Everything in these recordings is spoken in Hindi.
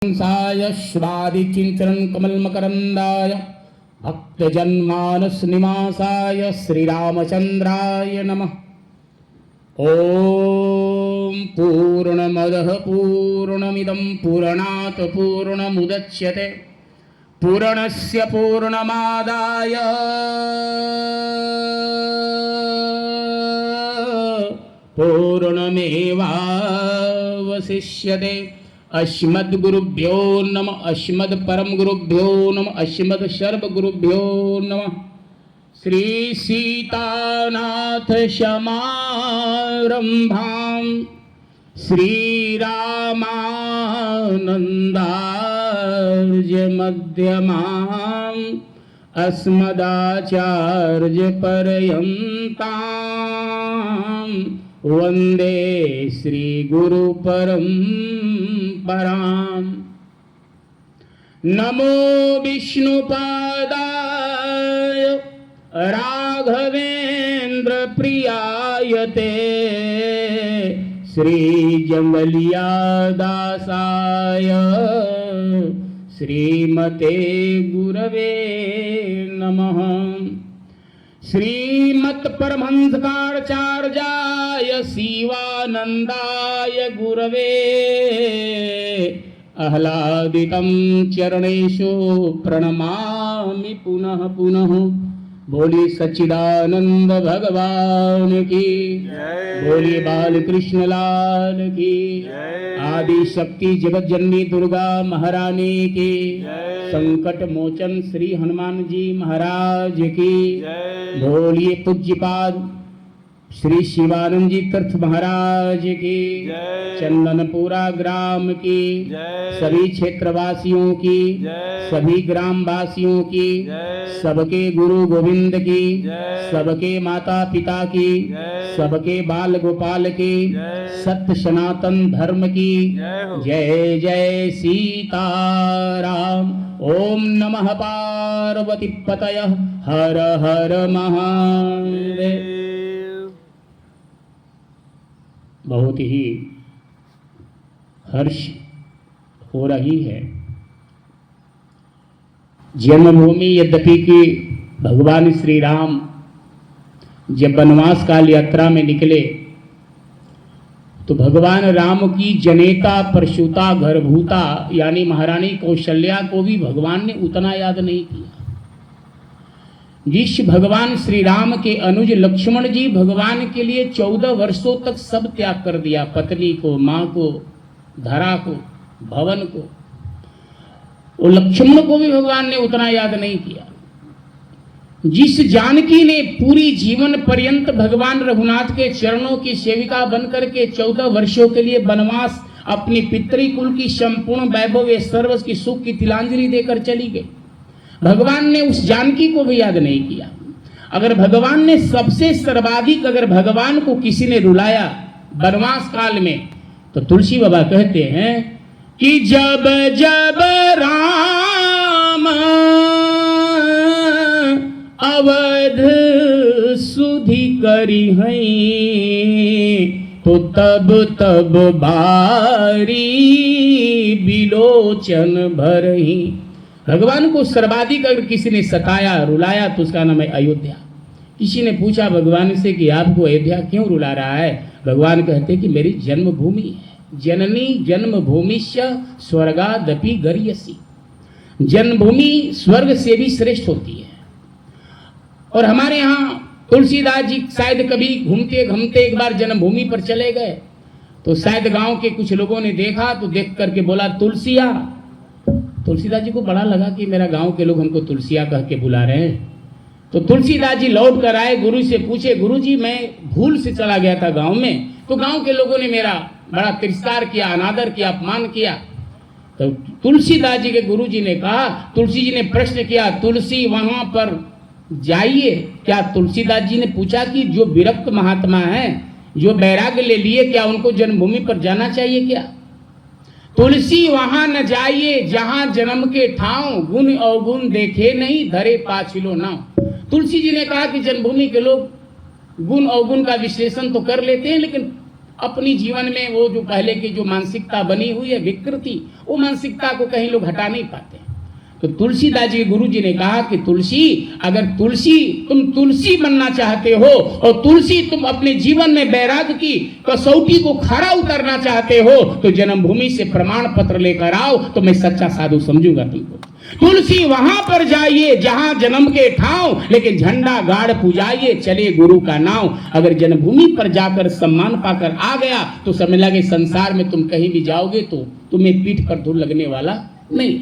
साय स्वादिचिंचरण कमलमकरंदाय भक्तजन्मानस निवासाय श्रीरामचंद्राय नमः। ओम पूर्णमदः पूर्णमिदं पूर्णात् पूर्णमुदच्यते पूर्णस्य पूर्णमादाय पूर्णमेवावशिष्यते। अस्मद्गुरुभ्यो नमः। अस्मद्परमगुरुभ्यो नमः। अस्मद् सर्वगुरुभ्यो नमः। श्री सीतानाथ समारंभां श्रीरामानन्दार्य मध्यमाम् अस्मदाचार्य पर्यन्तां वन्दे श्री गुरु परंपरां। नमो विष्णुपादाय राघवेंद्र प्रियाय ते श्री जंगलिया दासाय श्रीमते गुरवे नमः। श्रीमत् परमहंसकाचार्याय शिवानंदाय गुरवे आह्लादितं चरणेषु प्रणमामि पुनः पुनः। बोली सच्चिदानंद भगवान की बोली बालकृष्ण लाल की आदि शक्ति जगत जननी दुर्गा महारानी की संकट मोचन श्री हनुमान जी महाराज की बोलिए पूज्यपाद श्री शिवानंद जी तीर्थ महाराज की चंदनपुरा ग्राम की सभी क्षेत्रवासियों की सभी ग्राम वासियों की सबके गुरु गोविंद की सबके माता पिता की सबके बाल गोपाल की सत्य सनातन धर्म की जय जय सीताराम। ओम नमः पार्वती पतये हर हर महादेव। बहुत ही हर्ष हो रही है। जन्मभूमि यद्यपि कि भगवान श्री राम जब वनवास काल यात्रा में निकले तो भगवान राम की जनेता प्रसूता गर्भूता यानी महारानी कौशल्या को भी भगवान ने उतना याद नहीं किया जिस भगवान श्री राम के अनुज लक्ष्मण जी भगवान के लिए 14 वर्षों तक सब त्याग कर दिया, पत्नी को, मां को, धरा को, भवन को। वो लक्ष्मण को भी भगवान ने उतना याद नहीं किया। जिस जानकी ने पूरी जीवन पर्यंत भगवान रघुनाथ के चरणों की सेविका बनकर के 14 वर्षों के लिए वनवास अपनी पितृकुल की संपूर्ण वैभव सर्वस्व की सुख की तिलांजलि देकर चली गई, भगवान ने उस जानकी को भी याद नहीं किया। अगर भगवान ने सबसे सर्वाधिक अगर भगवान को किसी ने रुलाया वनवास काल में तो तुलसी बाबा कहते हैं कि जब जब राम अवध सुधि करी हैं तो तब तब बारी बिलोचन भरही। भगवान को सर्वाधिक अगर किसी ने सताया रुलाया तो उसका नाम है अयोध्या। किसी ने पूछा भगवान से कि आपको अयोध्या क्यों रुला रहा है? भगवान कहते कि मेरी जन्मभूमि है। जननी जन्मभूमिश्च स्वर्गादपि गर्यसी। जन्मभूमि स्वर्ग से भी श्रेष्ठ होती है। और हमारे यहाँ तुलसीदास जी शायद कभी घूमते घूमते एक बार जन्मभूमि पर चले गए तो शायद गांव के कुछ लोगों ने देखा तो देख करके बोला तुलसिया। तुलसीदास जी को बड़ा लगा कि मेरा गांव के लोग हमको तुलसिया कह के बुला रहे हैं। तो तुलसीदास जी लौट कर आए, गुरु से पूछे, गुरु जी मैं भूल से चला गया था गांव में, तो गांव के लोगों ने मेरा बड़ा तिरस्कार किया, अनादर किया, अपमान किया। तो तुलसीदास जी के गुरु जी ने कहा, तुलसी जी ने प्रश्न किया, तुलसी वहां पर जाइए। क्या तुलसीदास जी ने पूछा कि जो विरक्त महात्मा है, जो वैराग्य ले लिए, क्या उनको जन्मभूमि पर जाना चाहिए क्या? तुलसी वहां न जाइए जहां जन्म के ठाव, गुण अवगुण देखे नहीं धरे पाछिलो नाव। तुलसी जी ने कहा कि जन्मभूमि के लोग गुण अवगुण का विश्लेषण तो कर लेते हैं, लेकिन अपनी जीवन में वो जो पहले की जो मानसिकता बनी हुई है विकृति, वो मानसिकता को कहीं लोग हटा नहीं पाते। तो तुलसीदास जी गुरु जी ने कहा कि तुलसी, अगर तुम तुलसी बनना चाहते हो और तुलसी तुम अपने जीवन में वैराग्य की कसौटी को खरा उतरना चाहते हो तो जन्मभूमि से प्रमाण पत्र लेकर आओ, तो मैं सच्चा साधु समझूंगा तुमको। तुलसी वहां पर जाइए जहां जन्म के ठाव, लेकिन झंडा गाड़ पुजाइए चले गुरु का नाव। अगर जन्मभूमि पर जाकर सम्मान पाकर आ गया तो समझ लगे संसार में तुम कहीं भी जाओगे तो तुम्हें पीठ पर धूल लगने वाला नहीं।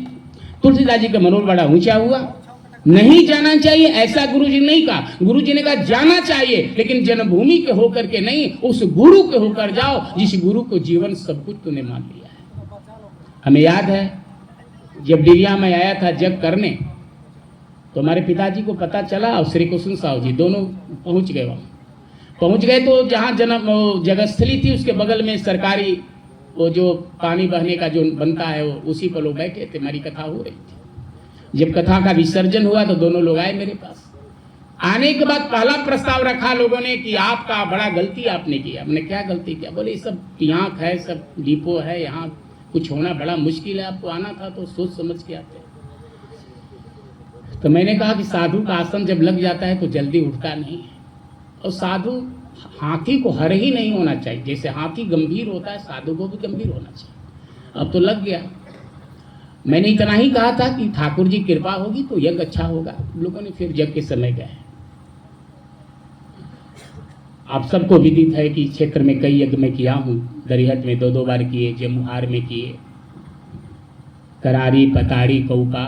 तुलसीदास जी का मनोबल बड़ा ऊंचा हुआ। नहीं जाना चाहिए ऐसा गुरु जी ने नहीं कहा, गुरु जी ने कहा जाना चाहिए, लेकिन जन्मभूमि के होकर के नहीं, उस गुरु के होकर जाओ जिस गुरु को जीवन सब कुछ तूने मान लिया है। हमें याद है जब डिरिया में आया था जग करने, तो हमारे पिताजी को पता चला और श्री कृष्ण साहु जी दोनों पहुंच गए। वहां पहुंच गए तो जहां जन्म जगस्थली थी उसके बगल में सरकारी वो जो पानी बहने का जो बनता है वो उसी पर लोग बैठे थे, हमारी कथा हो रही थी। जब कथा का विसर्जन हुआ तो दोनों लोग आए मेरे पास। आने के बाद पहला प्रस्ताव रखा लोगों ने कि आपका बड़ा गलती आपने किया। हमने क्या गलती किया? बोले ये सब यहाँ है, सब डिपो है, यहाँ कुछ होना बड़ा मुश्किल है, आपको आना था तो सोच समझ के आते। तो मैंने कहा कि साधु का आसन जब लग जाता है तो जल्दी उठता नहीं, और साधु हाथी को हर ही नहीं होना चाहिए। जैसे हाथी गंभीर होता है साधु को भी गंभीर होना चाहिए। अब तो लग गया। मैंने इतना ही कहा था कि ठाकुर जी कृपा होगी तो यज्ञ अच्छा होगा। लोगों ने फिर यज्ञ के समय गए। आप सबको विदित है कि क्षेत्र में कई यज्ञ में किया हूँ। दरिहट में 2-2 बार किए, जमुहार में किए, करारी, पताड़ी, कौका,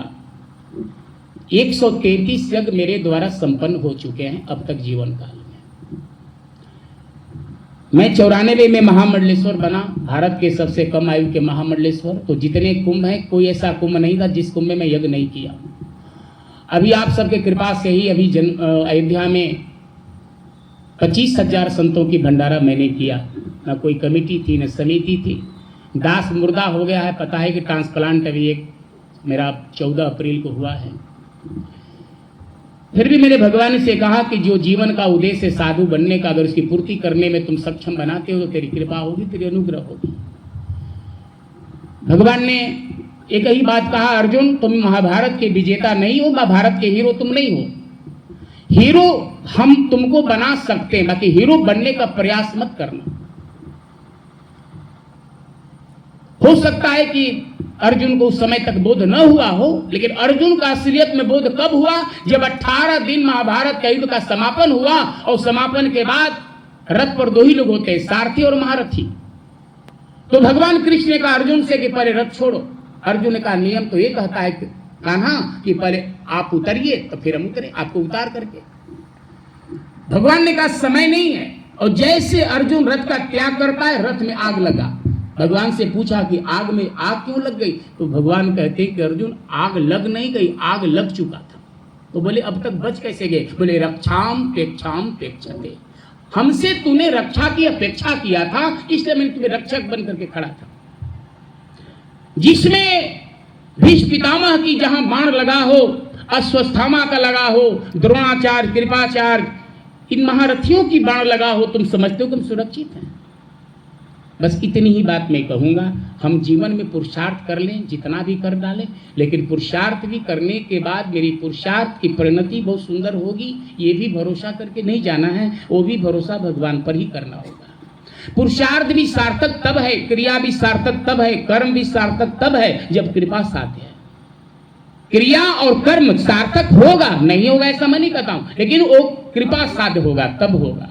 133 यज्ञ मेरे द्वारा संपन्न हो चुके हैं अब तक जीवन काल में। मैं 94 में महामंडलेश्वर बना, भारत के सबसे कम आयु के महामंडलेश्वर। तो जितने कुंभ हैं कोई ऐसा कुंभ नहीं था जिस कुंभ में मैं यज्ञ नहीं किया। अभी आप सबके कृपा से ही अभी अयोध्या में 25,000 संतों की भंडारा मैंने किया। न कोई कमेटी थी न समिति थी। दास मुर्दा हो गया है, पता है कि ट्रांसप्लांट अभी एक मेरा 14 अप्रैल को हुआ है। फिर भी मैंने भगवान से कहा कि जो जीवन का उद्देश्य है साधु बनने का, अगर उसकी पूर्ति करने में तुम सक्षम बनाते हो तो तेरी कृपा होगी, तेरी अनुग्रह होगी। भगवान ने एक ही बात कहा, अर्जुन तुम महाभारत के विजेता नहीं हो, महाभारत के हीरो तुम नहीं हो। हीरो हम तुमको बना सकते हैं, बाकी हीरो बनने का प्रयास मत करना। हो सकता है कि अर्जुन को उस समय तक बोध न हुआ हो, लेकिन अर्जुन का असलियत में बोध कब हुआ? जब 18 दिन महाभारत का युद्ध का समापन हुआ, और समापन के बाद रथ पर 2 ही लोग होते हैं, सारथी और महारथी। तो भगवान कृष्ण ने कहा अर्जुन से कि पहले रथ छोड़ो। अर्जुन ने कहा नियम तो ये कहता है कान्हा कि पहले आप उतरिए तो फिर हम उतरे, आपको उतार करके। भगवान ने कहा समय नहीं है, और जैसे अर्जुन रथ का त्याग करता है रथ में आग लगा। भगवान से पूछा कि आग में आग क्यों लग गई? तो भगवान कहते कि अर्जुन आग लग नहीं गई, आग लग चुका था। तो बोले अब तक बच कैसे गए? बोले रक्षाम पेक्षाम पेक्षते, हमसे तूने रक्षा की अपेक्षा किया था, इसलिए मैंने तुम्हें रक्षक बन करके खड़ा था। जिसमें भीष्म पितामह की जहां बाण लगा हो, अश्वत्थामा का लगा हो, द्रोणाचार्य, कृपाचार्य, इन महारथियों की बाण लगा हो, तुम समझते हो तुम सुरक्षित हैं। बस इतनी ही बात मैं कहूँगा। हम जीवन में पुरुषार्थ कर लें, जितना भी कर डालें, लेकिन पुरुषार्थ भी करने के बाद मेरी पुरुषार्थ की परिणति बहुत सुंदर होगी, ये भी भरोसा करके नहीं जाना है। वो भी भरोसा भगवान पर ही करना होगा। पुरुषार्थ भी सार्थक तब है, क्रिया भी सार्थक तब है, कर्म भी सार्थक तब है जब कृपा साथ है। क्रिया और कर्म सार्थक होगा, नहीं होगा ऐसा मैं नहीं कहता हूं, लेकिन वो कृपा साध्य होगा, तब होगा।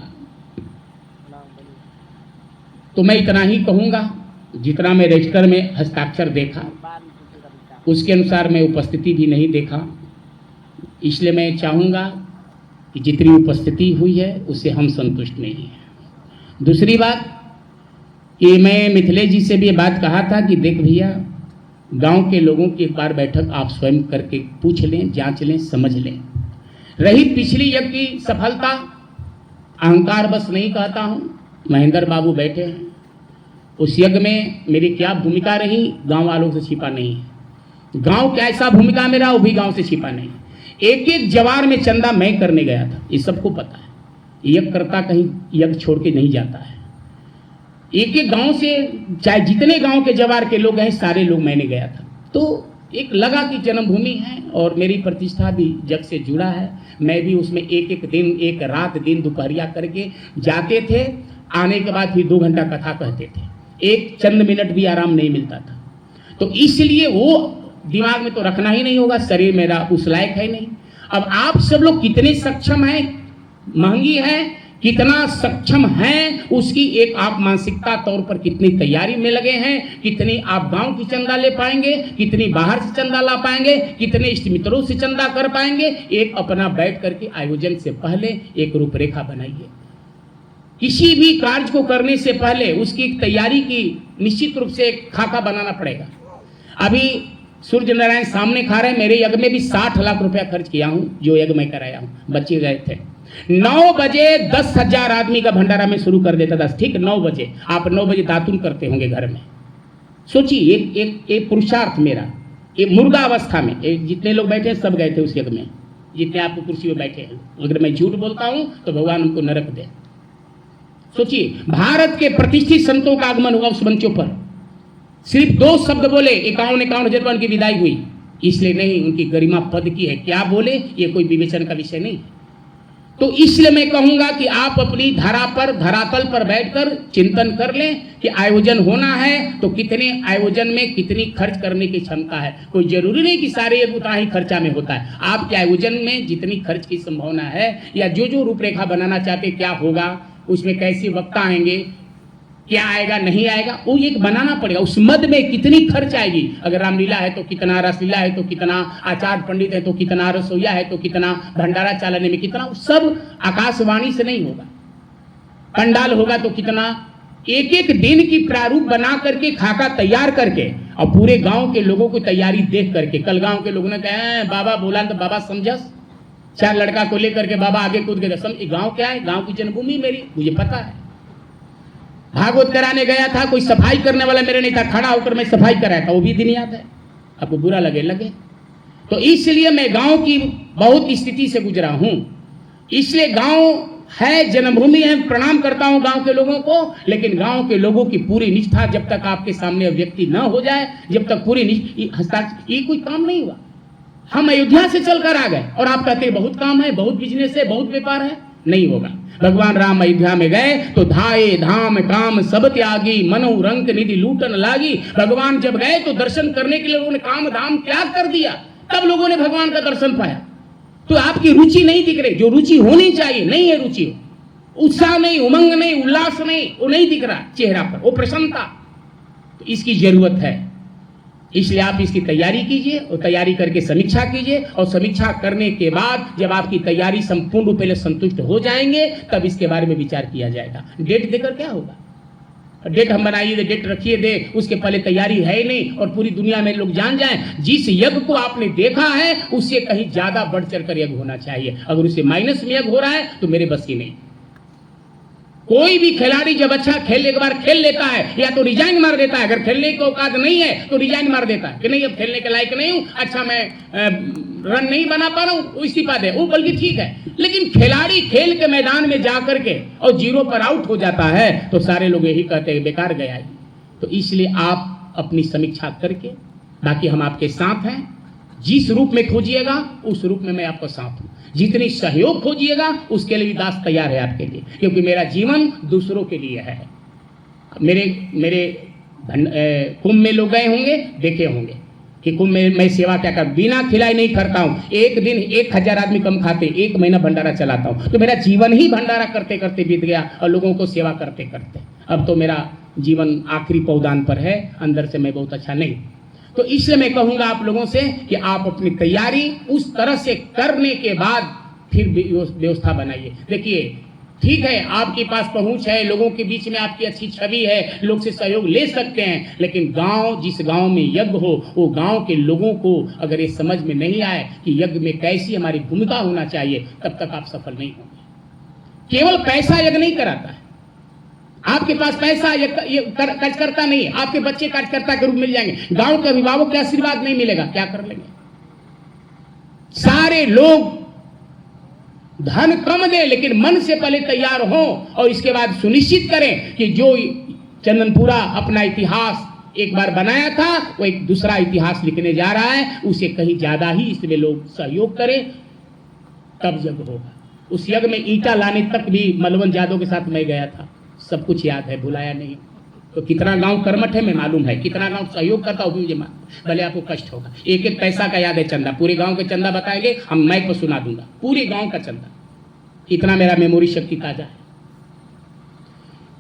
तो मैं इतना ही कहूंगा, जितना मैं रजिस्टर में हस्ताक्षर देखा उसके अनुसार मैं उपस्थिति भी नहीं देखा, इसलिए मैं चाहूंगा कि जितनी उपस्थिति हुई है उससे हम संतुष्ट नहीं हैं। दूसरी बात कि मैं मिथिलेश जी से भी ये बात कहा था कि देख भैया, गांव के लोगों की एक बार बैठक आप स्वयं करके पूछ लें, जांच लें, समझ लें। रही पिछली यज्ञ की सफलता, अहंकार बस नहीं कहता हूं, महेंद्र बाबू बैठे हैं, उस यज्ञ में मेरी क्या भूमिका रही गांव वालों से छिपा नहीं है। गांव कैसा भूमिका मेरा वो भी गांव से छिपा नहीं है। एक एक जवार में चंदा मैं करने गया था, ये सबको पता है। यज्ञ करता कहीं यज्ञ छोड़ के नहीं जाता है। एक एक गांव से, चाहे जितने गांव के जवार के लोग हैं, सारे लोग मैंने गया था। तो एक लगा कि जन्मभूमि है और मेरी प्रतिष्ठा भी जग से जुड़ा है। मैं भी उसमें एक एक दिन, एक रात दिन दोपहरिया करके जाते थे। आने के बाद फिर 2 घंटा कथा कहते थे, एक चंद मिनट भी आराम नहीं मिलता था। तो इसलिए वो दिमाग में तो रखना ही नहीं होगा, शरीर मेरा उस लायक है नहीं। अब आप सब लोग कितने सक्षम हैं, महंगी है, कितना सक्षम हैं, उसकी एक आप मानसिकता तौर पर कितनी तैयारी में लगे हैं, कितनी आप गांव की चंदा ले पाएंगे, कितनी बाहर से चंदा ला पाएंगे, कितने इष्ट मित्रों से चंदा कर पाएंगे। एक अपना बैठ करके आयोजन से पहले एक रूपरेखा बनाइए। किसी भी कार्य को करने से पहले उसकी एक तैयारी की निश्चित रूप से एक खाका बनाना पड़ेगा। अभी सूर्य नारायण सामने खा रहे हैं, मेरे यज्ञ में भी 60 लाख रुपया खर्च किया हूं, जो यज्ञ मैं कराया हूं। बच्चे गए थे 9 बजे 10,000 आदमी का भंडारा में शुरू कर देता था। ठीक 9 बजे, आप 9 बजे दातुन करते होंगे घर में। सोचिए एक पुरुषार्थ मेरा, ये मुर्गा अवस्था में जितने लोग बैठे सब गए थे उस यज्ञ में, जितने आपको कुर्सी में बैठे हैं। अगर मैं झूठ बोलता हूं तो भगवान हमको नरक दे। सोचिए, भारत के प्रतिष्ठित संतों का आगमन हुआ उस मंचों पर, सिर्फ 2 शब्द बोले, 51 हजार की विदाई हुई। इसलिए नहीं, उनकी गरिमा पद की है, क्या बोले ये कोई विवेचन का विषय नहीं। तो इसलिए मैं कहूंगा कि आप अपनी धरा पर, धरातल पर बैठकर चिंतन कर लें कि आयोजन होना है तो कितने आयोजन में कितनी खर्च करने की क्षमता है। कोई जरूरी नहीं कि सारे उतना ही खर्चा में होता है। आपके आयोजन में जितनी खर्च की संभावना है, या जो रूपरेखा बनाना चाहते, क्या होगा उसमें, कैसे वक्ता आएंगे, क्या आएगा नहीं आएगा, वो एक बनाना पड़ेगा। उस मद में कितनी खर्च आएगी, अगर रामलीला है तो कितना, रसलीला है तो कितना, आचार्य पंडित है तो कितना, रसोईया है तो कितना, भंडारा चालने में कितना, सब आकाशवाणी से नहीं होगा। पंडाल होगा तो कितना, एक एक दिन की प्रारूप बना करके, खाका तैयार करके, और पूरे गांव के लोगों की तैयारी देख करके। कल गांव के लोगों ने कहा बाबा बोला तो बाबा समझस, 4 लड़का को लेकर के बाबा आगे कूद गए। गांव क्या है, गांव की जन्मभूमि मेरी, मुझे पता है। भागवत कराने गया था, कोई सफाई करने वाला मेरे नहीं था, खड़ा होकर मैं सफाई कराया था, वो भी दिन याद है। आपको बुरा लगे। तो इसलिए मैं गांव की बहुत स्थिति से गुजरा हूं, इसलिए गांव है, जन्मभूमि है, प्रणाम करता हूं गांव के लोगों को। लेकिन गांव के लोगों की पूरी निष्ठा जब तक आपके सामने अभिव्यक्ति न हो जाए, जब तक पूरी हस्ताक्षर, ये कोई काम नहीं हुआ। हम अयोध्या से चलकर आ गए और आप कहते बहुत काम है, बहुत बिजनेस है, बहुत व्यापार है, नहीं होगा। भगवान राम अयोध्या में गए तो धाये धाम काम सब त्यागी, मनो रंक निधि लूटन लागी। भगवान जब गए तो दर्शन करने के लिए लोगों ने काम धाम त्याग कर दिया, तब लोगों ने भगवान का दर्शन पाया। तो आपकी रुचि नहीं दिख रही, जो रुचि होनी चाहिए नहीं है रुचि, उत्साह नहीं, उमंग नहीं, उल्लास नहीं, वो नहीं दिख रहा चेहरा पर, वो प्रसन्नता। तो इसकी जरूरत है, इसलिए आप इसकी तैयारी कीजिए और तैयारी करके समीक्षा कीजिए। और समीक्षा करने के बाद जब आपकी तैयारी संपूर्ण रूप से संतुष्ट हो जाएंगे, तब इसके बारे में विचार किया जाएगा। डेट देकर क्या होगा, डेट हम बनाइए, डेट रखिए दे, उसके पहले तैयारी है ही नहीं, और पूरी दुनिया में लोग जान जाएं जिस यज्ञ को आपने देखा है उससे कहीं ज्यादा बढ़ चढ़कर यज्ञ होना चाहिए। अगर उससे माइनस में यज्ञ हो रहा है तो मेरे बस की नहीं। कोई भी खिलाड़ी जब अच्छा खेल एक बार खेल लेता है, या तो रिजाइन मार देता है, अगर खेलने की औकात नहीं है तो रिजाइन मार देता है कि नहीं अब खेलने के लायक नहीं हूं, अच्छा मैं रन नहीं बना पा रहा हूं, इस्तीफा दे, वो बल्कि ठीक है। लेकिन खिलाड़ी खेल के मैदान में जाकर के और 0 पर आउट हो जाता है तो सारे लोग यही कहते हैं बेकार गया है। तो इसलिए आप अपनी समीक्षा करके, बाकी हम आपके साथ हैं, जिस रूप में खोजिएगा उस रूप में मैं आपको साथ हूं। जितनी सहयोग खोजिएगा उसके लिए भी दास तैयार है आपके लिए, क्योंकि मेरा जीवन दूसरों के लिए है। मेरे कुंभ में लोग गए होंगे, देखे होंगे कि कुंभ में मैं सेवा क्या कर, बिना खिलाए नहीं करता हूं। एक दिन 1000 आदमी कम खाते, 1 महीना भंडारा चलाता हूं। तो मेरा जीवन ही भंडारा करते करते बीत गया और लोगों को सेवा करते करते। अब तो मेरा जीवन आखिरी पौदान पर है, अंदर से मैं बहुत अच्छा नहीं। तो इसलिए मैं कहूंगा आप लोगों से कि आप अपनी तैयारी उस तरह से करने के बाद फिर व्यवस्था बनाइए। देखिए ठीक है, आपके पास पहुंच है, लोगों के बीच में आपकी अच्छी छवि है, लोग से सहयोग ले सकते हैं, लेकिन गांव, जिस गांव में यज्ञ हो, वो गांव के लोगों को अगर ये समझ में नहीं आए कि यज्ञ में कैसी हमारी भूमिका होना चाहिए, तब तक आप सफल नहीं होंगे। केवल पैसा यज्ञ नहीं कराता है, आपके पास पैसा कार्यकर्ता नहीं है, आपके बच्चे कार्यकर्ता के रूप मिल जाएंगे, गांव के अभिभावक का आशीर्वाद नहीं मिलेगा, क्या कर लेंगे? सारे लोग धन कम दे लेकिन मन से पहले तैयार हो, और इसके बाद सुनिश्चित करें कि जो चंदनपुरा अपना इतिहास एक बार बनाया था, वो एक दूसरा इतिहास लिखने जा रहा है, उसे कहीं ज्यादा ही इसमें लोग सहयोग करें, तब यज्ञ होगा। उस यज्ञ में ईंटा लाने तक भी मलवन यादव के साथ मैं गया था, सब कुछ याद है, भुलाया नहीं। तो कितना गांव कर्मठ है मैं मालूम है, कितना गांव सहयोग करता हूँ मुझे भले आपको कष्ट होगा। एक एक पैसा का याद है चंदा, पूरे गांव के चंदा बताएंगे हम, माइक पर सुना दूंगा पूरे गांव का चंदा, इतना मेरा मेमोरी शक्ति ताजा है।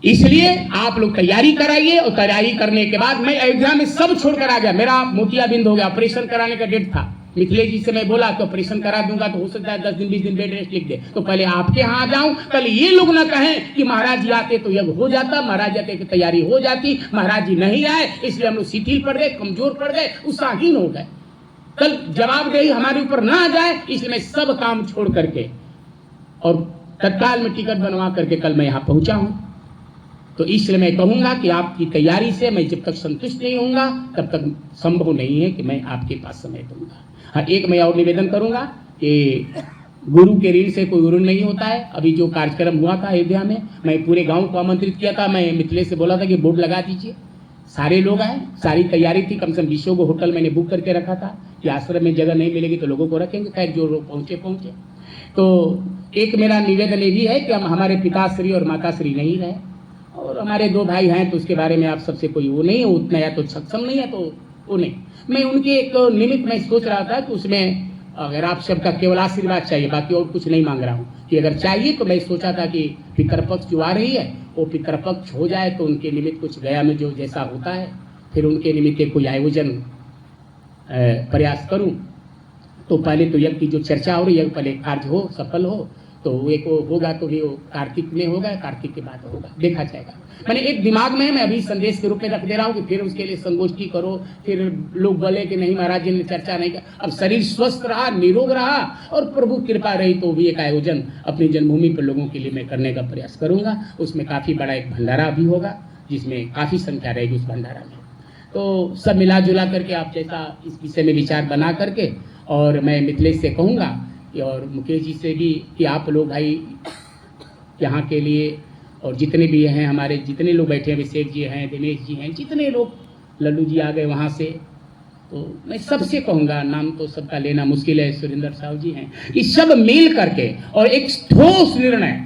इसलिए आप लोग तैयारी कराइए, और तैयारी करने के बाद मैं अयोध्या में सब छोड़कर आ गया। मेरा मोतियाबिंद हो गया, ऑपरेशन कराने का डेट था। मिथिलेश जी से मैं बोला तो ऑपरेशन करा दूंगा, तो हो सकता है 10 दिन 20 दिन बेड रेस्ट लिख दे, तो पहले आपके यहाँ आ जाऊं, कल ये लोग ना कहें कि महाराज जी आते तो यज्ञ हो जाता, महाराज आते की तैयारी हो जाती, महाराज जी नहीं आए इसलिए हम लोग शिथिल पड़ गए, कमजोर पड़ गए, उत्साहहीन हो गए। कल जवाबदेही हमारे ऊपर ना आ जाए, इसलिए मैं सब काम छोड़ करके और तत्काल में टिकट बनवा करके कल मैं यहाँ पहुंचा हूं। तो इसलिए मैं कहूंगा कि आपकी तैयारी से मैं जब तक संतुष्ट नहीं होऊंगा तब तक संभव नहीं है कि मैं आपके पास समय दूंगा। हाँ, एक मैं और निवेदन करूंगा कि गुरु के ऋण से कोई ऋण नहीं होता है। अभी जो कार्यक्रम हुआ था अयोध्या में, मैं पूरे गांव को आमंत्रित किया था। मैं मिथिलेश से बोला था कि बोर्ड लगा दीजिए, सारे लोग आए, सारी तैयारी थी, कम से कम 20 को होटल मैंने बुक करके रखा था कि आश्रम में जगह नहीं मिलेगी तो लोगों को रखेंगे। खैर जो लोग पहुंचे। तो एक मेरा निवेदन ये भी है कि हम हमारे पिताश्री और माताश्री नहीं रहे, और हमारे 2 भाई हैं, तो उसके बारे में आप सबसे कोई वो नहीं है उतना, या तो सक्षम नहीं है तो वो नहीं। मैं उनके एक निमित्त मैं सोच रहा था कि उसमें अगर आप सबका केवल आशीर्वाद चाहिए, बाकी और कुछ नहीं मांग रहा हूँ, कि अगर चाहिए तो मैं सोचा था कि पितृपक्ष जो आ रही है वो पितृपक्ष हो जाए तो उनके निमित्त कुछ गया में जो जैसा होता है, फिर उनके निमित्त कोई आयोजन प्रयास करूँ। तो पहले तो यज्ञ की जो चर्चा हो रही है, पहले कार्य हो, सफल हो, तो एक होगा तो भी वो कार्तिक में होगा, कार्तिक के बाद होगा, देखा जाएगा। मैंने एक दिमाग में मैं अभी संदेश के रूप में रख दे रहा हूँ कि फिर उसके लिए संगोष्ठी करो, फिर लोग बोले कि नहीं महाराज जी ने चर्चा नहीं किया। अब शरीर स्वस्थ रहा, निरोग रहा और प्रभु कृपा रही तो भी एक आयोजन अपनी जन्मभूमि पर लोगों के लिए मैं करने का प्रयास करूंगा। उसमें काफ़ी बड़ा एक भंडारा भी होगा, जिसमें काफ़ी संख्या रहेगी उस भंडारा में। तो सब मिला जुला करके आप जैसा इस विषय में विचार बना करके, और मैं मिथिलेश से कहूँगा और मुकेश जी से भी कि आप लोग भाई यहाँ के लिए, और जितने भी हैं हमारे, जितने लोग बैठे हैं, अभिषेक जी हैं, दिनेश जी हैं, जितने लोग, लल्लू जी आ गए वहाँ से, तो मैं सबसे कहूँगा, नाम तो सबका लेना मुश्किल है, सुरेंद्र साहु जी हैं, कि सब मिल करके और एक ठोस निर्णय,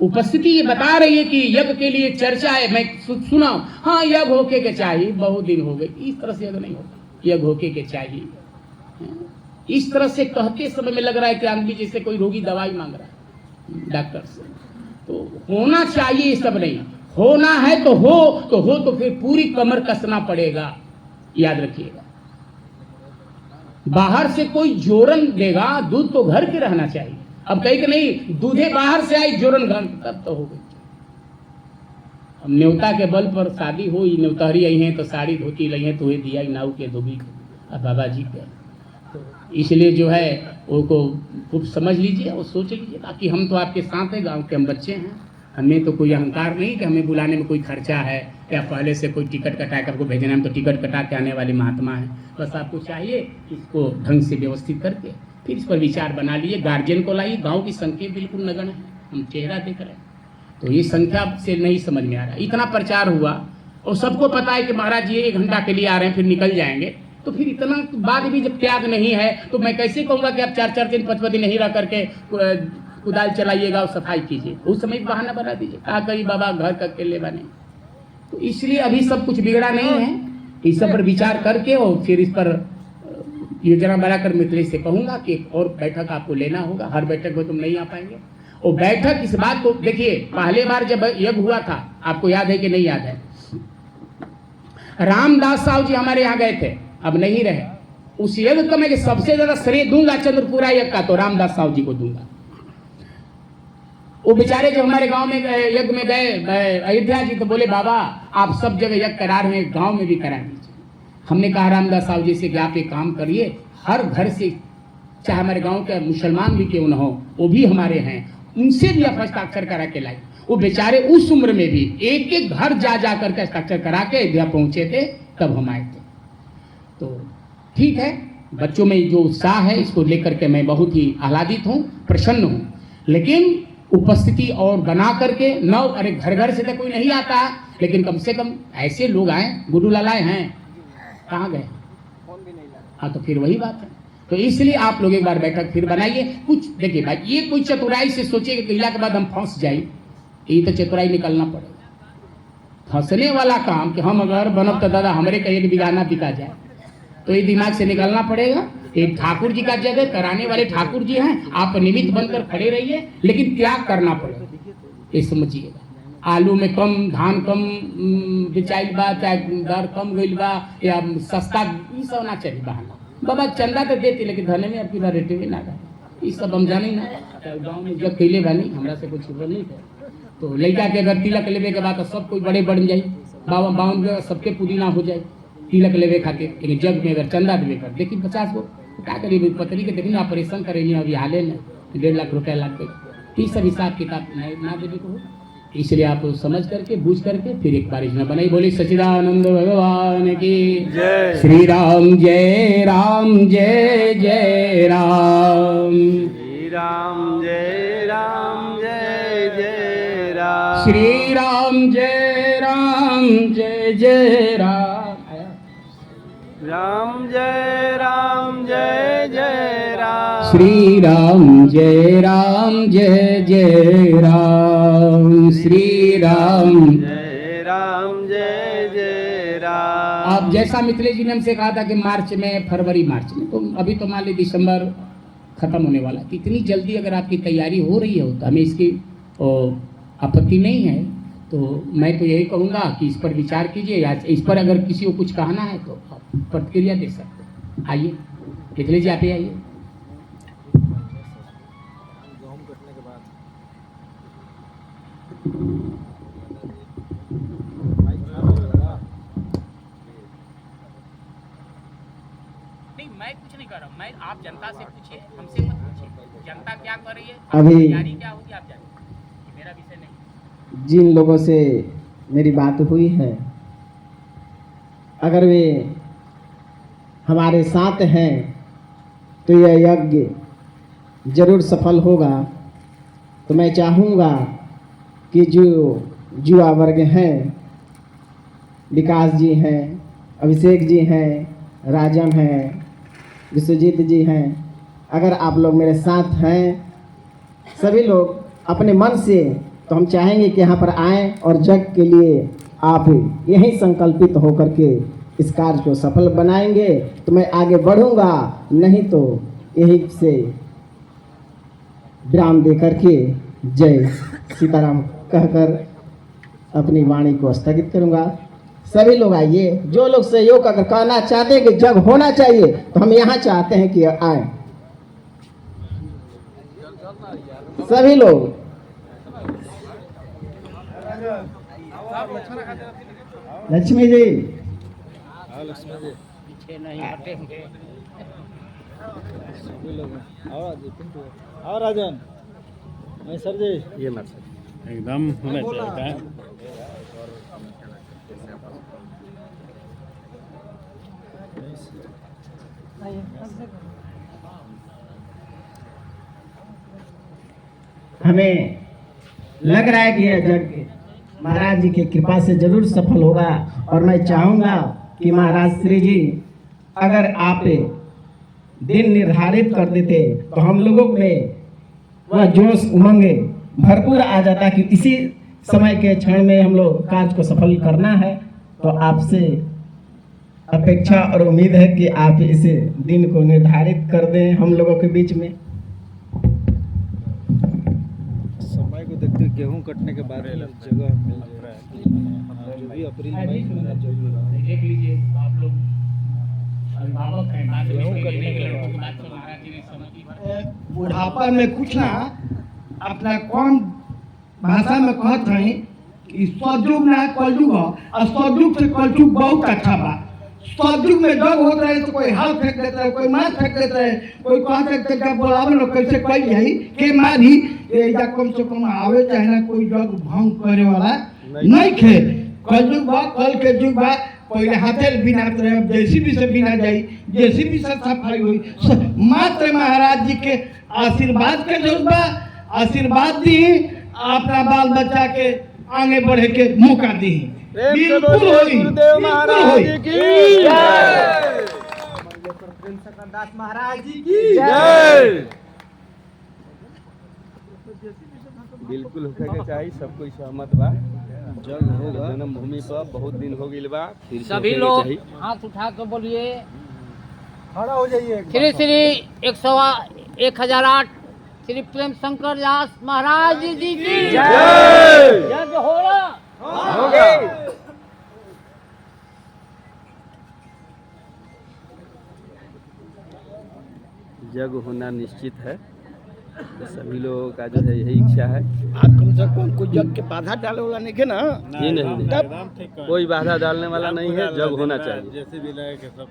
उपस्थिति ये बता रही है कि यज्ञ के लिए चर्चा है, मैं सुना हाँ यज्ञ होके के चाहिए, बहुत दिन हो गए, इस तरह से यज्ञ नहीं होगा, यज्ञ होके के चाहिए। इस तरह से कहते समय में लग रहा है कि आदमी जैसे कोई रोगी दवाई मांग रहा है डॉक्टर से, तो होना चाहिए, ये सब नहीं, होना है तो हो तो फिर पूरी कमर कसना पड़ेगा, याद रखिएगा। बाहर से कोई जोरन देगा, दूध तो घर के रहना चाहिए। अब कहीं कि नहीं दूधे बाहर से आई, जोरन घर, तब तो हो गई। अब न्योता के बल पर शादी हो, न्योतहरी आई हैं तो साड़ी धोती लाई हैं, तो ये दिया नाऊ के धोबी अब बाबा जी के, इसलिए जो है वो को खूब समझ लीजिए और सोच लीजिए। बाकी हम तो आपके साथ हैं, गांव के हम बच्चे हैं, हमें तो कोई अहंकार नहीं कि हमें बुलाने में कोई खर्चा है या पहले से कोई टिकट कटा कर आपको भेजना है। हम तो टिकट कटा के आने वाले महात्मा हैं। बस आपको चाहिए इसको ढंग से व्यवस्थित करके फिर इस पर विचार बना लीजिए। गार्जियन को लाइए, गाँव की संख्या बिल्कुल नगण्य है, हम चेहरा देख रहे हैं, तो ये संख्या से नहीं समझ में आ रहा। इतना प्रचार हुआ और सबको पता है कि महाराज जी 1 घंटा के लिए आ रहे हैं, फिर निकल जाएंगे, तो फिर इतना बाद भी जब त्याग नहीं है तो मैं कैसे कहूँगा कि आप 4-4 दिन 5 दिन नहीं रह करके कुदाल चलाइएगा और सफाई कीजिए। उस समय बहाना बना दीजिए, कहा कहीं बाबा घर का अकेले बने। तो इसलिए अभी सब कुछ बिगड़ा नहीं है, इस सब पर विचार करके और फिर इस पर योजना बनाकर मिथिलेश से कहूँगा कि एक और बैठक आपको लेना होगा। हर बैठक में तुम नहीं आ पाएंगे। और बैठक इस बात को देखिए, पहले बार जब यज्ञ हुआ था, आपको याद है कि नहीं याद है, रामदास साहु जी हमारे यहाँ गए थे, अब नहीं रहे। उस यज्ञ का मैं सबसे ज्यादा श्रेय दूंगा चंद्रपुरा यज्ञ का तो रामदास साहु जी को दूंगा। वो बेचारे जब हमारे गांव में यज्ञ में गए अयोध्या जी, तो बोले बाबा आप सब जगह यज्ञ करा रहे हैं, गांव में भी करा दीजिए। हमने कहा रामदास साहु जी से कि आप एक काम करिए, हर घर से, चाहे हमारे गांव के मुसलमान भी क्यों न हो, वो भी हमारे हैं, उनसे भी आप हस्ताक्षर करा के लाए। वो बेचारे उस उम्र में भी एक एक घर जा जा करके हस्ताक्षर करा के अयोध्या पहुंचे थे, तब हम आए थे। तो ठीक है, बच्चों में जो उत्साह है इसको लेकर के मैं बहुत ही आह्लादित हूँ, प्रसन्न हूँ। लेकिन उपस्थिति और बना करके न, अरे घर घर से तो कोई नहीं आता, लेकिन कम से कम ऐसे लोग आए, गुड्डू लालाए हैं, कहाँ गए? हाँ, तो फिर वही बात है। तो इसलिए आप लोग एक बार बैठक फिर बनाइए। कुछ देखिए भाई, ये कोई चतुराई से सोचे कि इला के बाद हम फंस जाए, ये तो चतुराई निकलना पड़ेगा। फंसने वाला काम कि हम अगर बनब तो दादा हमारे का एक बिगाना बिका जाए, तो ये दिमाग से निकलना पड़ेगा। एक ठाकुर जी का जगह कराने वाले ठाकुर जी हैं, आप निमित्त बनकर खड़े रहिए, लेकिन त्याग करना पड़ेगा, ये समझिएगा। आलू में कम, धान कम बिचाइल बा, चाहे दर कम गइल बा, या सस्ता, ये सब ना चाहिए बहाना। बाबा चंदा तो देती, लेकिन धने में आपकी रेट भी ना रहा, ये सब हम जानी ना। गाँव में जब कैले बानी, हमरा से कुछ खबर नहीं है। तो लड़का के अगर तिलक लेवे के बाद तो सब कोई बड़े बढ़ जाए, बावन सबके पुदीना हो जाए तिलक लेवे खातिर। लेकिन जग में अगर चंदा देवे कर देखिए 50 को क्या करिए, पत्नी के देखिए ऑपरेशन करेंगे अभी हाले में 1.5 लाख रुपया लग गए। ये सब हिसाब किताब ना देवे को, इसलिए आप समझ करके बूझ करके फिर एक बार योजना बनाई। बोले सच्चिदानंद भगवान की जय। श्री राम जय राम जय जय राम, श्री राम जय राम जय जय राम, श्री राम जय राम जय जय राम, राम जय राम जय जय राम, श्री राम जय राम जय जय राम, श्री राम जय राम जय जय राम। अब जैसा मिथिलेश जी ने हमसे कहा था कि मार्च में, फरवरी मार्च में, तो अभी तो मान ली दिसंबर खत्म होने वाला, तो इतनी जल्दी अगर आपकी तैयारी हो रही है तो हमें इसकी आपत्ति नहीं है। तो मैं तो यही कहूँगा कि इस पर विचार कीजिए, या इस पर अगर किसी को कुछ कहना है तो आप प्रतिक्रिया दे सकते हैं। आइए मिथिलेश जी, आप ही आइए। नहीं, मैं कुछ नहीं कर रहा हूँ, मैं, आप जनता से पूछिए, हमसे मत पूछिए। जनता क्या कर रही है, अभी तैयारी क्या होगी आप जानिए, मेरा विषय नहीं। जिन लोगों से मेरी बात हुई है, अगर वे हमारे साथ हैं तो यह यज्ञ जरूर सफल होगा। तो मैं चाहूँगा कि जो युवा वर्ग हैं, विकास जी हैं, अभिषेक जी हैं, राजम हैं, विश्वजीत जी हैं, अगर आप लोग मेरे साथ हैं, सभी लोग अपने मन से, तो हम चाहेंगे कि यहाँ पर आएँ और जग के लिए आप यहीं संकल्पित होकर के इस कार्य को सफल बनाएंगे। तो मैं आगे बढ़ूंगा, नहीं तो यहीं से विराम दे करके जय सीताराम कहकर अपनी वाणी को स्थगित करूंगा। सभी लोग आइए, जो लोग सहयोग अगर कहना चाहते हैं कि जग होना चाहिए, तो हम यहाँ चाहते हैं कि आए सभी लोग। लक्ष्मी जी, पीछे नहीं हटेंगे। और राजन, मैं सर जी, ये मत एकदम होना चाहिए। हमें लग रहा है कि यह जग महाराज जी की कृपा से जरूर सफल होगा। और मैं चाहूँगा कि महाराज श्री जी अगर आप दिन निर्धारित कर देते तो हम लोगों में वह जोश उमंग भरपूर आ जाता कि इसी समय के क्षण में हम लोग कार्य को सफल करना है। तो आपसे अपेक्षा और उम्मीद है कि आप इस दिन को निर्धारित कर दें हम लोगों के बीच में। समय को देखते गेहूं कटने के बाद जगह मिल रहा है, जो भी अप्रैल मई में जो भी देख लीजिए आप लोग अभिभावक हैं, बात में लड़कों की बात को महाराज जी ने समझी। बुढ़ापा में कुछ ना अपना कौन भाषा में कहते हैं कि सतयुग ना कलयुग हो, और सतयुग से कलयुग बहुत अच्छा बा। सतयुग में जग होता है तो कोई हाथ फेंक देता है, कोई मार फेंक देता है, कोई कहते हैं बोलावे लोग कैसे कही जाई के मारी या कम से कम आवे चाहे ना कोई जग भंग करे वाला नहीं खे। कलयुग बा, कल के युग बा, पहले हाथे बिना रहे, जेसीबी से बिना जाई, जेसीबी से सफाई हुई। मात्र महाराज जी के आशीर्वाद के जरूरत बा। आशीर्वाद दी, अपना बाल बच्चा के आगे बढ़े के मौका दी। प्रेम से बिल्कुल बोलिए होई, गुरुदेव बिल्कुल महाराज होई। की जय। जय। बिल्कुल होखे के चाहिए, सब कोई सहमत बा। जग होगा जन्मभूमि पर बहुत दिन हो गइल बा, फिर से सभी होखे के लोग चाही। हाथ उठा के बोलिए खड़ा हो जाइए। श्री श्री 1008 श्री प्रेम शंकर दास महाराज जी की जय। यज्ञ हो रहा होगा। जग होना निश्चित है, तो सभी लोगों का जो है यही इच्छा है। आप कम से कम कोई जग के बाधा डाले वाला नहीं के ना। जी नहीं, कोई बाधा डालने वाला नहीं है, जग होना चाहिए।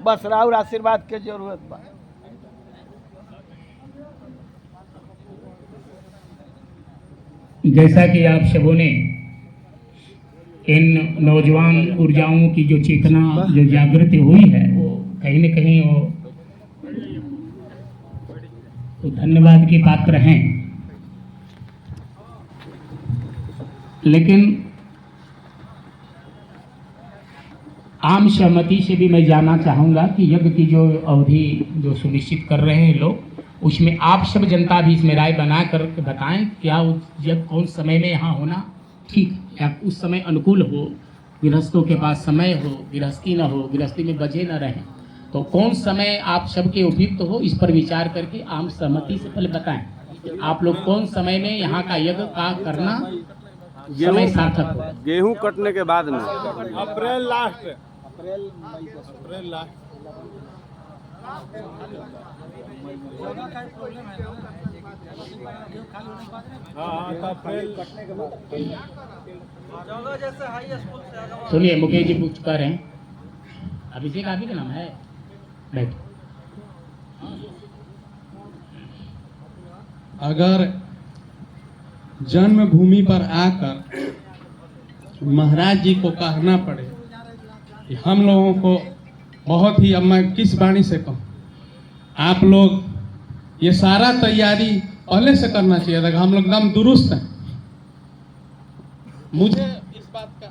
बस राहुल आशीर्वाद के जरूरत बा। जैसा कि आप सबों ने इन नौजवान ऊर्जाओं की जो चेतना जो जागृति हुई है वो कहीं न कहीं वो धन्यवाद के पात्र हैं। लेकिन आम सहमति से भी मैं जानना चाहूँगा कि यज्ञ की जो अवधि जो सुनिश्चित कर रहे हैं लोग, उसमें आप सब जनता भी इसमें राय बना कर बताएं क्या यज्ञ कौन समय में यहाँ होना ठीक या उस समय अनुकूल हो, गृहस्थों के पास समय हो, गृहस्थी न हो, गृहस्थी में बजे न रहें, तो कौन समय आप सबके उपयुक्त हो, इस पर विचार करके आम सहमति से पहले बताएं आप लोग कौन समय में यहाँ का यज्ञ का करना समय सार्थक हो। गेहूं कटने के बाद में अप्रैल लास्ट। सुनिए मुकेश जी पूछ कर रहे हैं, अभिषेक आप ही का नाम है, बैठ। अगर जन्मभूमि पर आकर महाराज जी को कहना पड़े कि हम लोगों को बहुत ही, अब मैं किस वाणी से कहूँ, आप लोग ये सारा तैयारी पहले से करना चाहिए था, हम लोग एकदम दुरुस्त हैं। मुझे